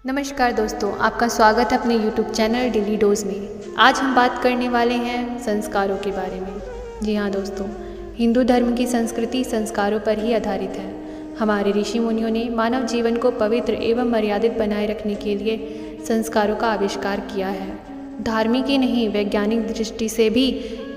नमस्कार दोस्तों, आपका स्वागत है अपने YouTube चैनल डेली डोज में। आज हम बात करने वाले हैं संस्कारों के बारे में। जी हाँ दोस्तों, हिंदू धर्म की संस्कृति संस्कारों पर ही आधारित है। हमारे ऋषि मुनियों ने मानव जीवन को पवित्र एवं मर्यादित बनाए रखने के लिए संस्कारों का आविष्कार किया है। धार्मिक ही नहीं, वैज्ञानिक दृष्टि से भी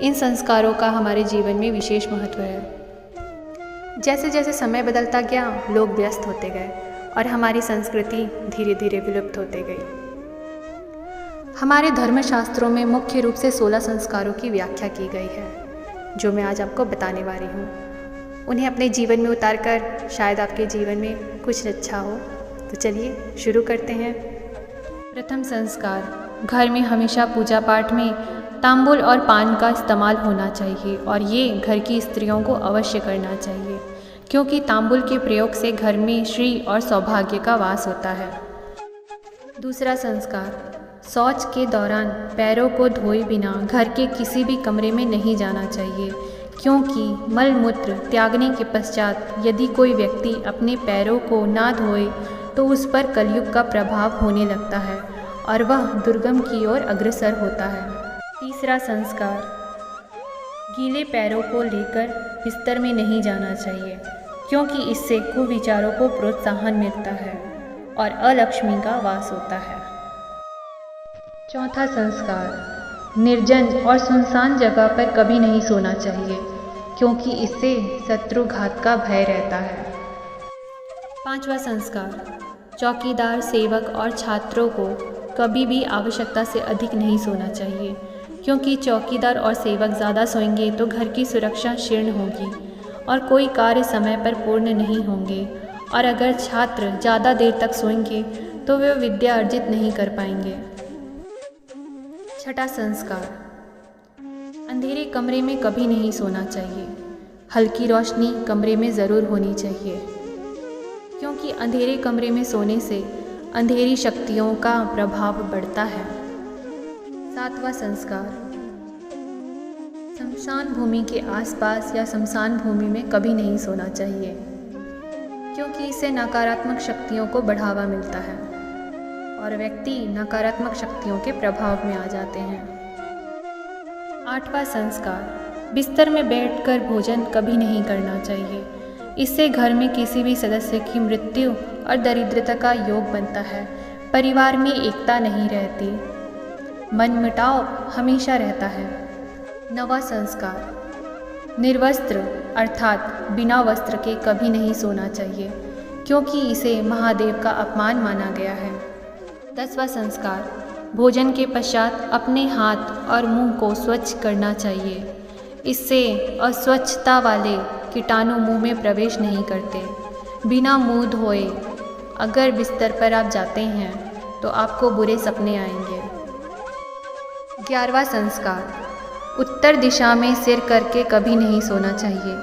इन संस्कारों का हमारे जीवन में विशेष महत्व है। जैसे जैसे समय बदलता गया, लोग व्यस्त होते गए और हमारी संस्कृति धीरे धीरे विलुप्त होते गई। हमारे धर्मशास्त्रों में मुख्य रूप से 16 संस्कारों की व्याख्या की गई है, जो मैं आज आपको बताने वाली हूँ। उन्हें अपने जीवन में उतारकर शायद आपके जीवन में कुछ अच्छा हो। तो चलिए शुरू करते हैं। प्रथम संस्कार, घर में हमेशा पूजा पाठ में तांबुल और पान का इस्तेमाल होना चाहिए और ये घर की स्त्रियों को अवश्य करना चाहिए, क्योंकि तांबुल के प्रयोग से घर में श्री और सौभाग्य का वास होता है। दूसरा संस्कार, शौच के दौरान पैरों को धोए बिना घर के किसी भी कमरे में नहीं जाना चाहिए, क्योंकि मल मूत्र त्यागने के पश्चात यदि कोई व्यक्ति अपने पैरों को ना धोए तो उस पर कलयुग का प्रभाव होने लगता है और वह दुर्गम की ओर अग्रसर होता है। तीसरा संस्कार, गीले पैरों को लेकर बिस्तर में नहीं जाना चाहिए, क्योंकि इससे कुविचारों को प्रोत्साहन मिलता है और अलक्ष्मी का वास होता है। चौथा संस्कार, निर्जन और सुनसान जगह पर कभी नहीं सोना चाहिए, क्योंकि इससे शत्रुघात का भय रहता है। पांचवा संस्कार, चौकीदार, सेवक और छात्रों को कभी भी आवश्यकता से अधिक नहीं सोना चाहिए, क्योंकि चौकीदार और सेवक ज़्यादा सोएंगे तो घर की सुरक्षा क्षीण होगी और कोई कार्य समय पर पूर्ण नहीं होंगे, और अगर छात्र ज़्यादा देर तक सोएंगे तो वे विद्या अर्जित नहीं कर पाएंगे। छठा संस्कार, अंधेरे कमरे में कभी नहीं सोना चाहिए। हल्की रोशनी कमरे में ज़रूर होनी चाहिए, क्योंकि अंधेरे कमरे में सोने से अंधेरी शक्तियों का प्रभाव बढ़ता है। सातवां संस्कार, शमशान भूमि के आसपास या शमशान भूमि में कभी नहीं सोना चाहिए, क्योंकि इससे नकारात्मक शक्तियों को बढ़ावा मिलता है और व्यक्ति नकारात्मक शक्तियों के प्रभाव में आ जाते हैं। आठवां संस्कार, बिस्तर में बैठकर भोजन कभी नहीं करना चाहिए। इससे घर में किसी भी सदस्य की मृत्यु और दरिद्रता का योग बनता है। परिवार में एकता नहीं रहती, मनमुटाव हमेशा रहता है। नवा संस्कार, निर्वस्त्र अर्थात बिना वस्त्र के कभी नहीं सोना चाहिए, क्योंकि इसे महादेव का अपमान माना गया है। 10वां संस्कार, भोजन के पश्चात अपने हाथ और मुंह को स्वच्छ करना चाहिए। इससे अस्वच्छता वाले कीटाणु मुंह में प्रवेश नहीं करते। बिना मुंह धोए अगर बिस्तर पर आप जाते हैं तो आपको बुरे सपने आएंगे। 11वां संस्कार, उत्तर दिशा में सिर करके कभी नहीं सोना चाहिए,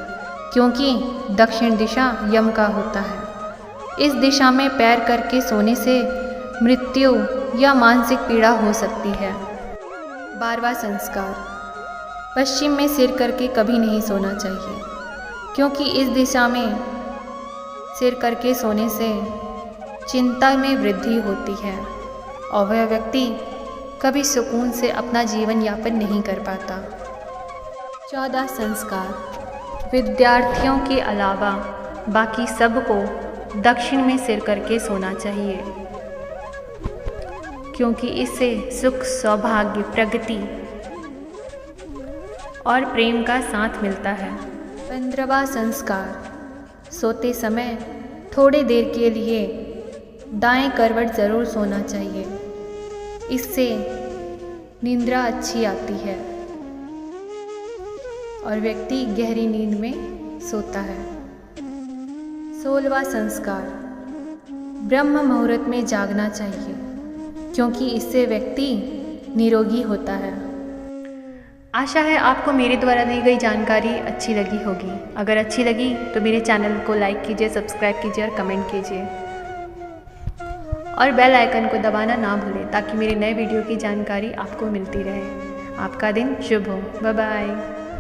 क्योंकि दक्षिण दिशा यम का होता है। इस दिशा में पैर करके सोने से मृत्यु या मानसिक पीड़ा हो सकती है। 12वां संस्कार, पश्चिम में सिर करके कभी नहीं सोना चाहिए, क्योंकि इस दिशा में सिर करके सोने से चिंता में वृद्धि होती है और वह व्यक्ति कभी सुकून से अपना जीवन यापन नहीं कर पाता। 14 संस्कार, विद्यार्थियों के अलावा बाकी सबको दक्षिण में सिर करके सोना चाहिए, क्योंकि इससे सुख, सौभाग्य, प्रगति और प्रेम का साथ मिलता है। 15वां संस्कार, सोते समय थोड़ी देर के लिए दाएं करवट ज़रूर सोना चाहिए। इससे निद्रा अच्छी आती है और व्यक्ति गहरी नींद में सोता है। 16वां संस्कार, ब्रह्म मुहूर्त में जागना चाहिए, क्योंकि इससे व्यक्ति निरोगी होता है। आशा है आपको मेरे द्वारा दी गई जानकारी अच्छी लगी होगी। अगर अच्छी लगी तो मेरे चैनल को लाइक कीजिए, सब्सक्राइब कीजिए और कमेंट कीजिए और बेल आइकन को दबाना ना भूलें, ताकि मेरे नए वीडियो की जानकारी आपको मिलती रहे। आपका दिन शुभ हो। Bye bye.